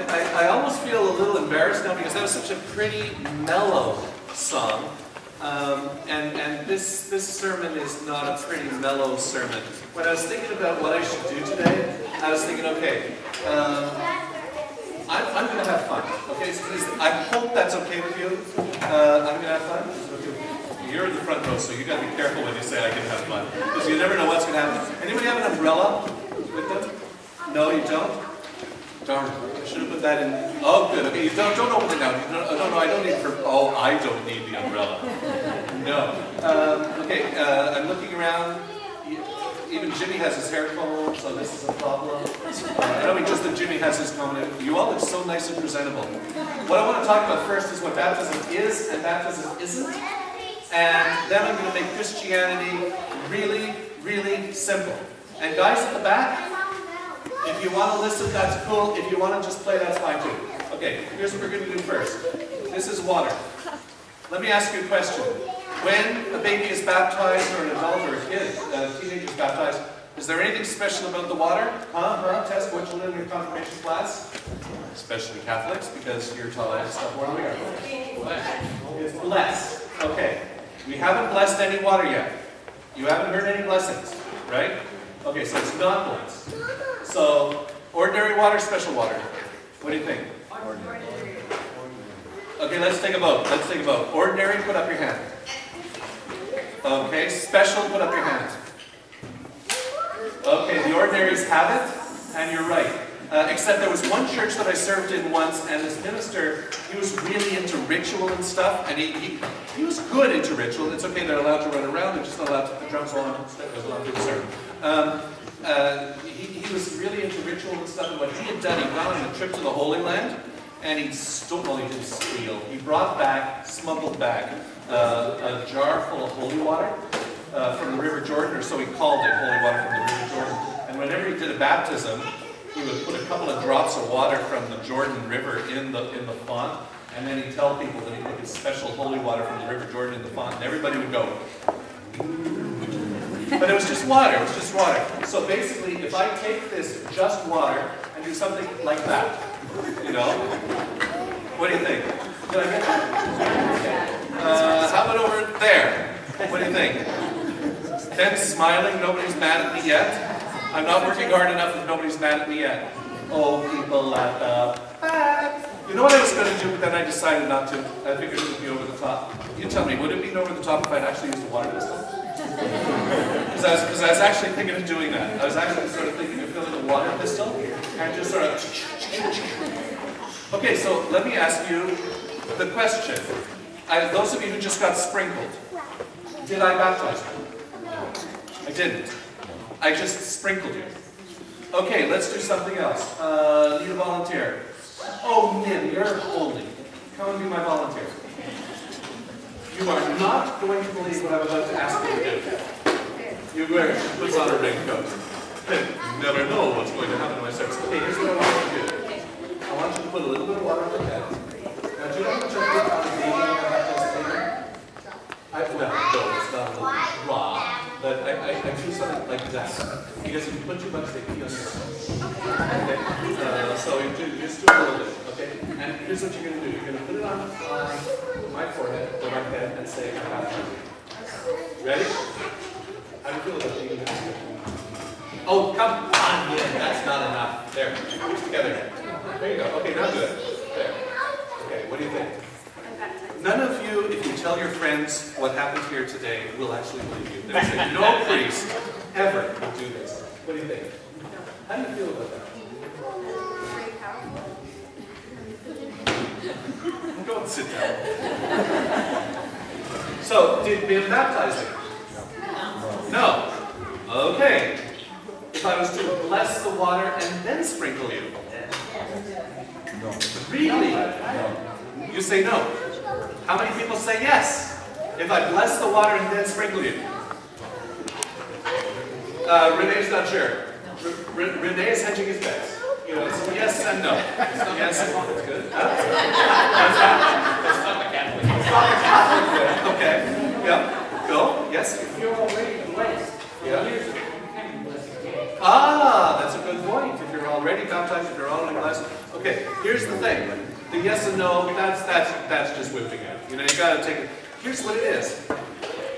I almost feel a little embarrassed now because that was such a pretty mellow song. And this sermon is not a pretty mellow sermon. When I was thinking about what I should do today, I was thinking, okay, I'm going to have fun. Okay, so I hope that's okay with you. I'm going to have fun. You're in the front row, so you got to be careful when you say I can have fun, because you never know what's going to happen. Anybody have an umbrella with them? No, you don't? Darn, I should have put that in. Oh, good. Okay, you don't open it now. No, I don't need I don't need the umbrella. No. Okay, I'm looking around. Even Jimmy has his hair combed, so this is a problem. I don't mean just that Jimmy has his combed. You all look so nice and presentable. What I want to talk about first is what baptism is and baptism isn't. And then I'm going to make Christianity really, really simple. And guys at the back, if you want to listen, that's cool. If you want to just play, that's fine too. Okay, here's what we're going to do first. This is water. Let me ask you a question. When a baby is baptized, or an adult or a kid, a teenager is baptized, is there anything special about the water? Test what you learned in your confirmation class? Especially Catholics, because you're taught stuff where we are. It's blessed. Okay. We haven't blessed any water yet. You haven't heard any blessings, right? Okay, so it's not blessed. So, ordinary water, special water. What do you think? Ordinary. Okay, let's take a vote. Ordinary, put up your hand. Okay, special, put up your hand. Okay, the ordinaries have it, and you're right. Except there was one church that I served in once, and this minister, he was really into ritual and stuff, and he was good into ritual. It's okay, they're allowed to run around, they're just not allowed to put the drums on, they're allowed to do the sermon. He was really into ritual and stuff, and what he had done, he went on a trip to the Holy Land, and he didn't steal. He brought back, smuggled back, a jar full of holy water from the River Jordan, or so he called it, holy water from the River Jordan. And whenever he did a baptism, he would put a couple of drops of water from the Jordan River in the font, and then he'd tell people that he put his special holy water from the River Jordan in the font, and everybody would go. But it was just water, So basically, if I take this just water and do something like that, what do you think? Did I get that? How about over there? What do you think? Ben's smiling, nobody's mad at me yet. I'm not working hard enough if nobody's mad at me yet. Oh, people at the back. You know what I was going to do, but then I decided not to. I figured it would be over the top. You tell me, would it be over the top if I'd actually used a water pistol? Because I was actually thinking of doing that. I was actually sort of thinking of filling a water pistol and just sort of... Okay, so let me ask you the question. Those of you who just got sprinkled, did I baptize you? I didn't. I just sprinkled you. Okay, let's do something else. Need a volunteer. Oh, Nim, you're holy. Come and be my volunteer. You are not going to believe what I'm about to ask you to do. You wear, puts on a raincoat. You never know what's going to happen to my service. Okay, here's what I want you to do. I want you to put a little bit of water on your head. Now, do you know how much I put on the baby when I have this baby? No, it's not a little raw. But I do something like that. Because if you put too much, they pee on your face. Okay? So you just do a little bit. Okay? And here's what you're going to do. You're going to put it on my forehead, or my head, and say, I got you. Ready? How do you feel about being this? Oh, come on, yeah, that's not enough. There. Put together. There you go. Okay, now do it. There. Okay, what do you think? None of you, if you tell your friends what happened here today, will actually believe you. They'll say, no priest ever will do this. What do you think? How do you feel about that? Very powerful. Go and sit down. So, did Ben baptize you? No. Okay. If I was to bless the water and then sprinkle you? No. Really? No. You say no. How many people say yes? If I bless the water and then sprinkle you? Renee's not sure. Renee is hedging his bets. It's yes and no. Yes and no. That's good. Huh? That's not the Catholic. It's not the Catholic. Okay. Yep. Go. Yes. If you're already blessed, Yeah. years ago, you can bless again. Ah, that's a good point. If you're already baptized, if you're already blessed. Okay, here's the thing. The yes and no, that's just whipping out. You know, you gotta take it. Here's what it is.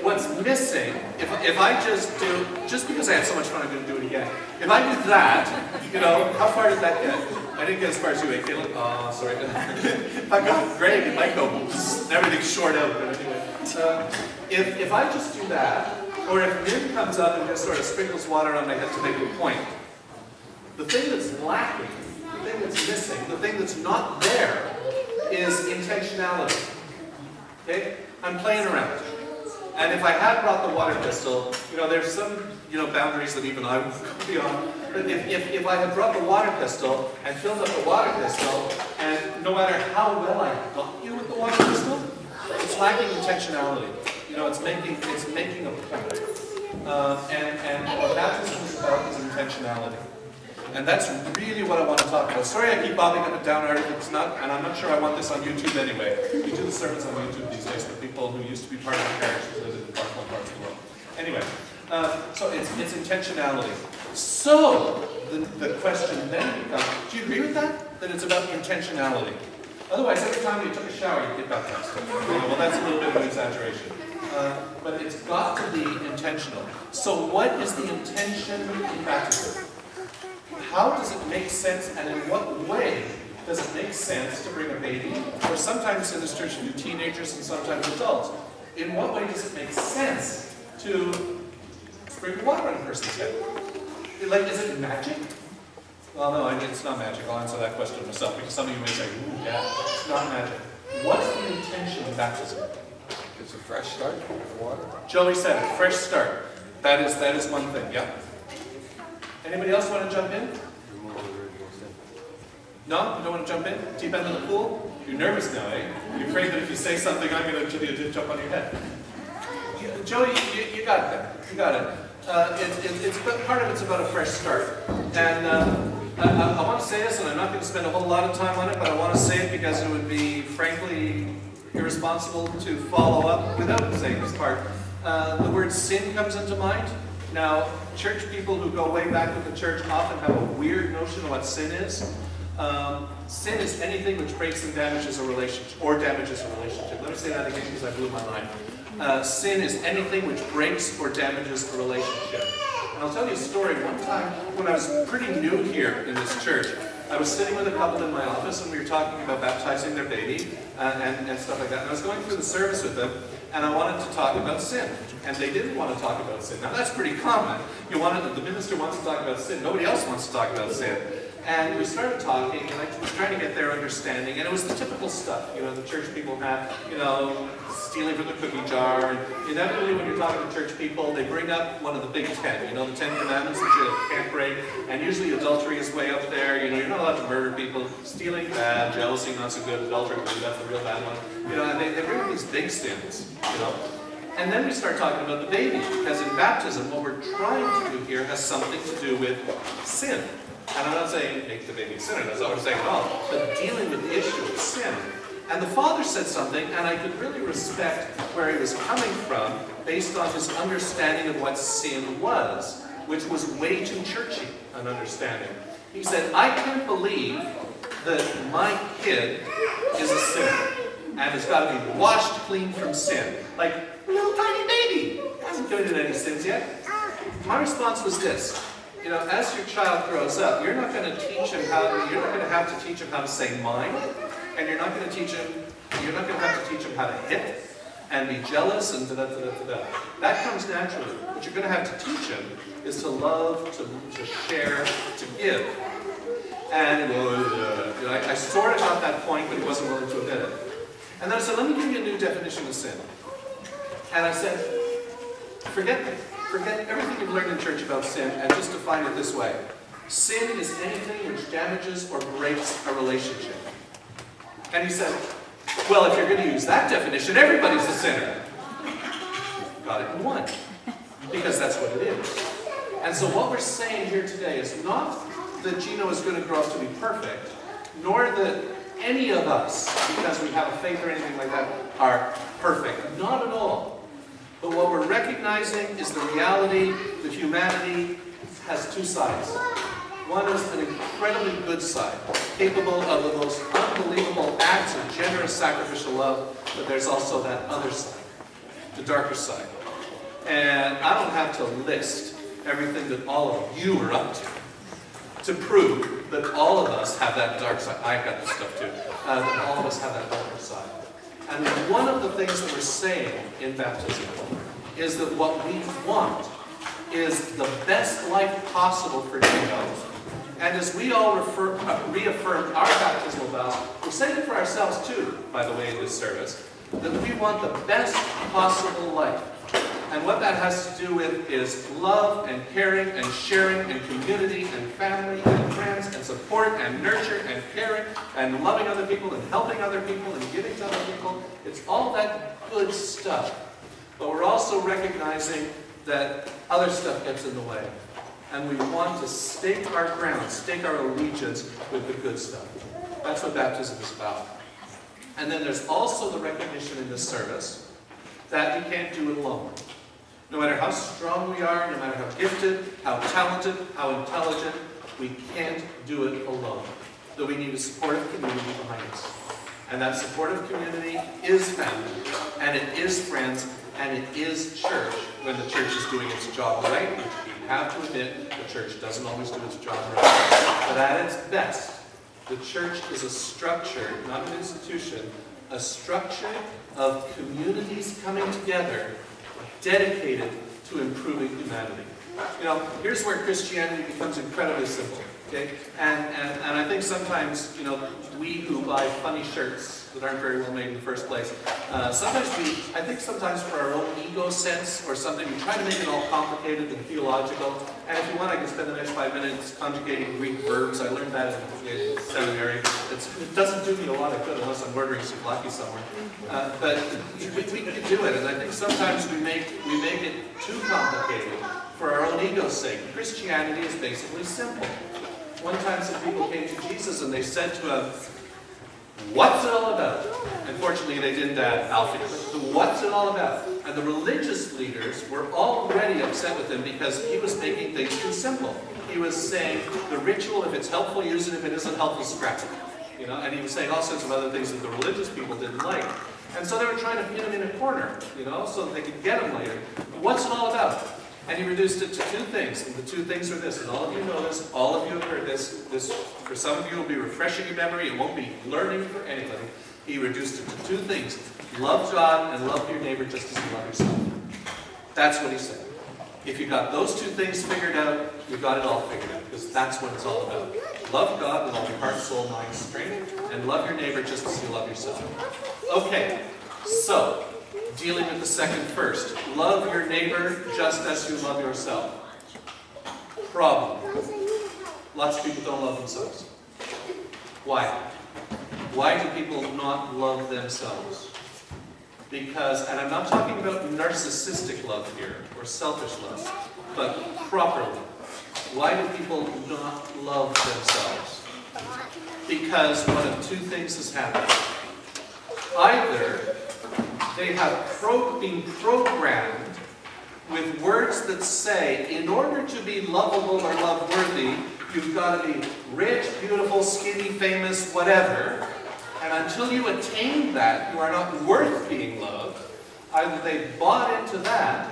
What's missing, if I just because I had so much fun, I'm going to do it again. If I do that, you know, how far did that get? I didn't get as far as you, Caleb. Oh, sorry. If I got Greg, it might go, everything's short out. But anyway, if I just do that, or if Min comes up and just sort of sprinkles water on my head to make a point, the thing that's lacking, the thing that's missing, the thing that's not there is intentionality. Okay? I'm playing around. And if I had brought the water pistol, you know, there's some, you know, boundaries that even I would go beyond. But if I had brought the water pistol and filled up the water pistol, and no matter how well I got you with the water pistol, it's lacking intentionality. You know, it's making a point. And what baptism is about is intentionality. And that's really what I want to talk about. Sorry I keep bobbing up and down, it's not, and I'm not sure I want this on YouTube anyway. We do the sermons on YouTube these days for people who used to be part of the parish who live in the far parts of the world. Anyway, so it's intentionality. So the question then becomes, do you agree with that? That it's about intentionality? Otherwise, every time you took a shower, you get baptized. Well, that's a little bit of an exaggeration. But it's got to be intentional. So what is the intention in baptism? How does it make sense, and in what way does it make sense to bring a baby, or sometimes in this church you do teenagers and sometimes adults? In what way does it make sense to sprinkle water on a person's head? Like, is it magic? Well, no, it's not magic. I'll answer that question myself, because some of you may say, ooh, yeah, it's not magic. What's the intention of baptism? It's a fresh start with water. Joey said it, fresh start. That is one thing, yeah. Anybody else want to jump in? No? You don't want to jump in? Deep end of the pool? You're nervous now, eh? You're afraid that if you say something, I'm going to jump on your head. Joey, you got it there. You got it. Part of it's about a fresh start. And I want to say this, and I'm not going to spend a whole lot of time on it, but I want to say it because it would be, frankly, irresponsible to follow up without saying this part. The word sin comes into mind. Now, church people who go way back with the church often have a weird notion of what sin is. Sin is anything which breaks and damages a relationship, or damages a relationship. Let me say that again because I blew my mind. Sin is anything which breaks or damages a relationship. And I'll tell you a story. One time, when I was pretty new here in this church, I was sitting with a couple in my office and we were talking about baptizing their baby and stuff like that. And I was going through the service with them, and I wanted to talk about sin. And they didn't want to talk about sin. Now that's pretty common. The minister wants to talk about sin. Nobody else wants to talk about sin. And we started talking, and I was trying to get their understanding. And it was the typical stuff, you know, the church people have, you know, stealing from the cookie jar. And inevitably, when you're talking to church people, they bring up one of the big 10, you know, the 10 commandments that you can't break. And usually adultery is way up there. You know, you're not allowed to murder people. Stealing, bad. Jealousy, not so good. Adultery, that's the real bad one. You know, and they bring up these big sins, you know. And then we start talking about the baby, because in baptism, what we're trying to do here has something to do with sin. And I'm not saying make the baby a sinner, that's not what we're saying at all, but dealing with the issue of sin. And the father said something, and I could really respect where he was coming from based on his understanding of what sin was, which was way too churchy an understanding. He said, I can't believe that my kid is a sinner and has got to be washed clean from sin. Like, a little tiny baby, hasn't committed any sins yet. My response was this. You know, as your child grows up, you're not going to have to teach him how to say mine, and you're not going to have to teach him how to hit and be jealous and da-da-da-da-da. That comes naturally. What you're going to have to teach him is to love, to share, to give. And I sort of got that point, but he wasn't willing to admit it. And then I said, let me give you a new definition of sin. And I said, forget everything you've learned in church about sin and just define it this way. Sin is anything which damages or breaks a relationship. And he said, well, if you're going to use that definition, everybody's a sinner. Got it in one. Because that's what it is. And so what we're saying here today is not that Gino is going to grow up to be perfect, nor that any of us, because we have a faith or anything like that, are perfect. Not at all. But what we're recognizing is the reality that humanity has two sides. One is an incredibly good side, capable of the most unbelievable acts of generous sacrificial love, but there's also that other side, the darker side. And I don't have to list everything that all of you are up to prove that all of us have that dark side. I've got this stuff too. That all of us have that darker side. And one of the things that we're saying in baptism is that what we want is the best life possible for Nico. And as we all reaffirm our baptismal vows, we're saying it for ourselves too, by the way, in this service, that we want the best possible life. And what that has to do with is love and caring and sharing and community and family and friends and support and nurture and caring and loving other people and helping other people and giving to other people. It's all that good stuff. But we're also recognizing that other stuff gets in the way. And we want to stake our ground, stake our allegiance with the good stuff. That's what baptism is about. And then there's also the recognition in this service that we can't do it alone. No matter how strong we are, no matter how gifted, how talented, how intelligent, we can't do it alone. That we need a supportive community behind us. And that supportive community is family, and it is friends, and it is church when the church is doing its job right, which we have to admit the church doesn't always do its job right. But at its best, the church is a structure, not an institution, a structure of communities coming together dedicated to improving humanity. You know, here's where Christianity becomes incredibly simple. Okay? And I think sometimes, you know, we who buy funny shirts that aren't very well made in the first place, sometimes for our own ego sense or something, we try to make it all complicated and theological. And if you want, I can spend the next 5 minutes conjugating Greek verbs. I learned that in seminary. It doesn't do me a lot of good unless I'm ordering souvlaki somewhere. But we can do it, and I think sometimes we make it too complicated for our own ego's sake. Christianity is basically simple. One time some people came to Jesus and they said to him, "What's it all about?" Unfortunately, they didn't add Alfie, but what's it all about? And the religious leaders were already upset with him because he was making things too simple. He was saying, the ritual, if it's helpful, use it. If it isn't helpful, scrap it. You know, and he was saying all sorts of other things that the religious people didn't like. And so they were trying to pin him in a corner, you know, so that they could get him later. What's it all about? And he reduced it to two things. And the two things are this, and all of you know this, all of you have heard this. This, for some of you, will be refreshing your memory. It won't be learning for anybody. He reduced it to two things. Love God and love your neighbor just as you love yourself. That's what he said. If you got those two things figured out, you got it all figured out, because that's what it's all about. Love God with all your heart, soul, mind, strength, and love your neighbor just as you love yourself. Okay, so, dealing with the second first. Love your neighbor just as you love yourself. Problem. Lots of people don't love themselves. Why? Why do people not love themselves? Because, and I'm not talking about narcissistic love here, or selfish love, but properly. Why do people not love themselves? Because one of two things has happened. Either they have been programmed with words that say, in order to be lovable or love-worthy, you've got to be rich, beautiful, skinny, famous, whatever. And until you attain that, you are not worth being loved. Either they bought into that,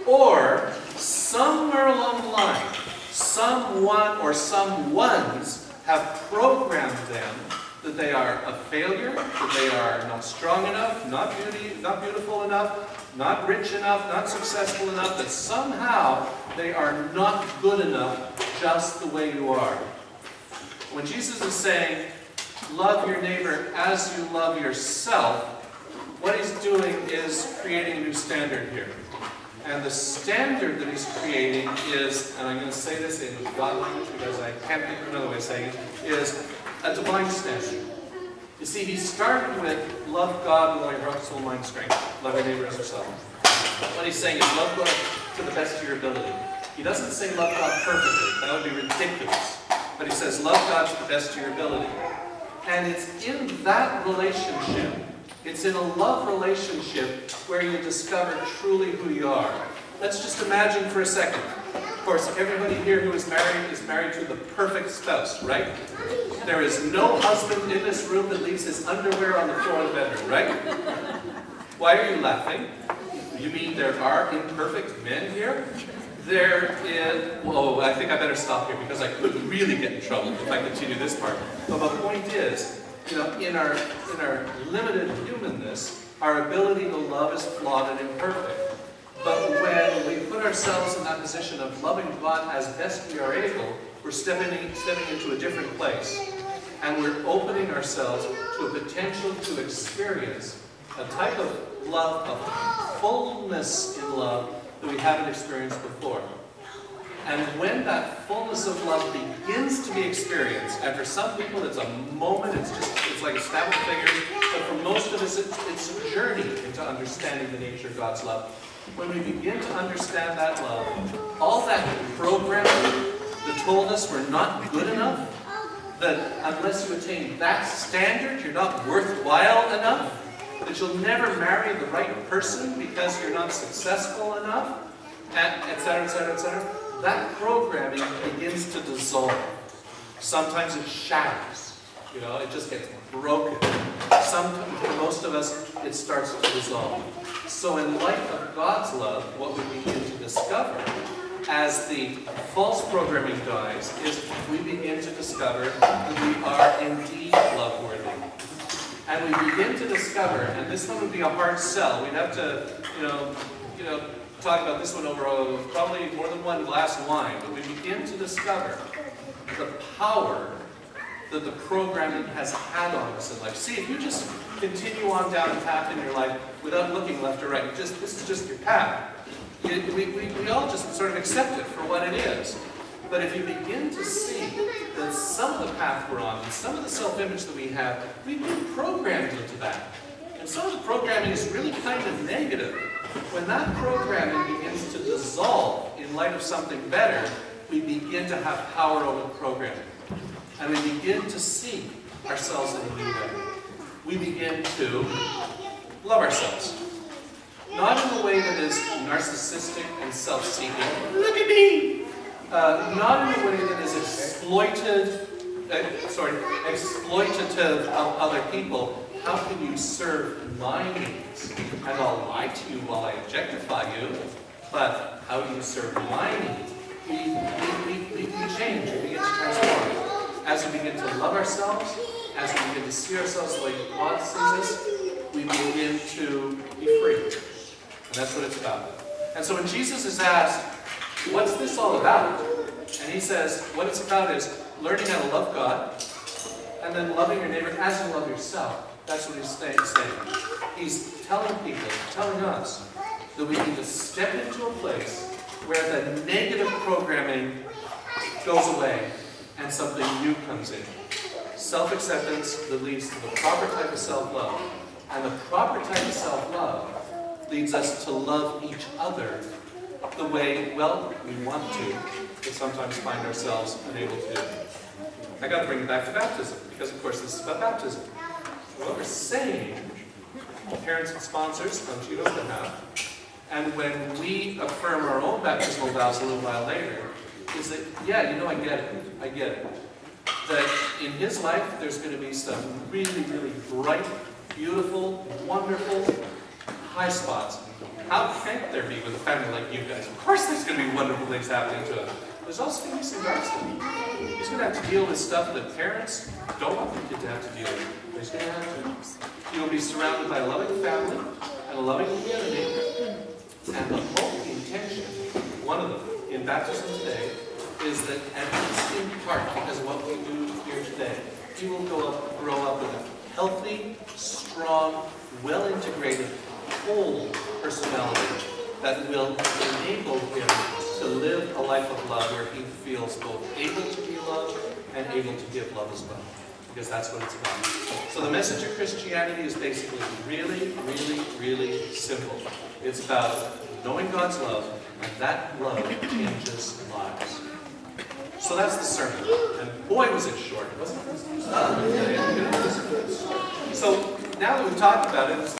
or somewhere along the line, someone or someones have programmed them that they are a failure, that they are not strong enough, not beautiful enough, not rich enough, not successful enough, that somehow they are not good enough just the way you are. When Jesus is saying, love your neighbor as you love yourself, what he's doing is creating a new standard here. And the standard that he's creating is, and I'm going to say this in God language because I can't think of another way of saying it, is a divine standard. You see, he started with love God with all your heart, soul, mind, strength. Love your neighbor as yourself. What he's saying is love God to the best of your ability. He doesn't say love God perfectly. That would be ridiculous. But he says love God to the best of your ability. And it's in that relationship, it's in a love relationship where you discover truly who you are. Let's just imagine for a second. course, everybody here who is married to the perfect spouse, right? There is no husband in this room that leaves his underwear on the floor of the bedroom, right? Why are you laughing? You mean there are imperfect men here? There is, whoa, I think I better stop here because I could really get in trouble if I continue this part. But my point is, you know, in our limited humanness, our ability to love is flawed and imperfect. But when we put ourselves in that position of loving God as best we are able, we're stepping into a different place. And we're opening ourselves to a potential to experience a type of love, of fullness in love that we haven't experienced before. And when that fullness of love begins to be experienced, and for some people it's a moment, it's like a snap of fingers, but for most of us it's a journey into understanding the nature of God's love. When we begin to understand that love, all that programming that told us we're not good enough, that unless you attain that standard, you're not worthwhile enough, that you'll never marry the right person because you're not successful enough, etc., etc., etc., that programming begins to dissolve. Sometimes it shatters. You know, it just gets broken. Sometimes, for most of us, it starts to dissolve. So in light of God's love, what we begin to discover as the false programming dies is we begin to discover that we are indeed love-worthy. And we begin to discover, and this one would be a hard sell. We'd have to, you know, talk about this one over probably more than one glass of wine. But we begin to discover the power that the programming has had on us in life. See, if you just continue on down a path in your life without looking left or right, this is just your path. We all just sort of accept it for what it is. But if you begin to see that some of the path we're on, and some of the self-image that we have, we've been programmed into that. And some of the programming is really kind of negative. When that programming begins to dissolve in light of something better, we begin to have power over the programming. And we begin to see ourselves in a new way. We begin to love ourselves. Not in a way that is narcissistic and self-seeking. Look at me! Not in a way that is exploitative of other people. How can you serve my needs? And I'll lie to you while I objectify you, but how do you serve my needs? We change, we begin to transform. As we begin to love ourselves, as we begin to see ourselves the way God sees us, we begin to be free. And that's what it's about. And so when Jesus is asked, what's this all about? And he says, what it's about is learning how to love God, and then loving your neighbor as you love yourself. That's what he's saying. He's telling people, telling us, that we need to step into a place where the negative programming goes away and something new comes in. Self-acceptance that leads to the proper type of self-love. And the proper type of self-love leads us to love each other the way, well, we want to, but sometimes find ourselves unable to do. I got to bring it back to baptism, because of course this is about baptism. What we're saying, parents and sponsors on Tito's behalf, and when we affirm our own baptismal vows a little while later, is that, yeah, you know, I get it. That in his life, there's going to be some really, really bright, beautiful, wonderful high spots. How can't there be with a family like you guys? Of course there's going to be wonderful things happening to him. There's also going to be some dark stuff. He's going to have to deal with stuff that parents don't want their kid to have to deal with. He's going to have to. He'll be surrounded by a loving family and a loving community. And the hope, the intention, one of them, in baptism today, is that at least in part, because of what we do here today, he will grow up with a healthy, strong, well-integrated, whole personality that will enable him to live a life of love where he feels both able to be loved and able to give love as well. Because that's what it's about. So the message of Christianity is basically really, really, really simple. It's about knowing God's love, and that love changes lives. So that's the sermon. And boy, was it short, wasn't it? So now that we've talked about it,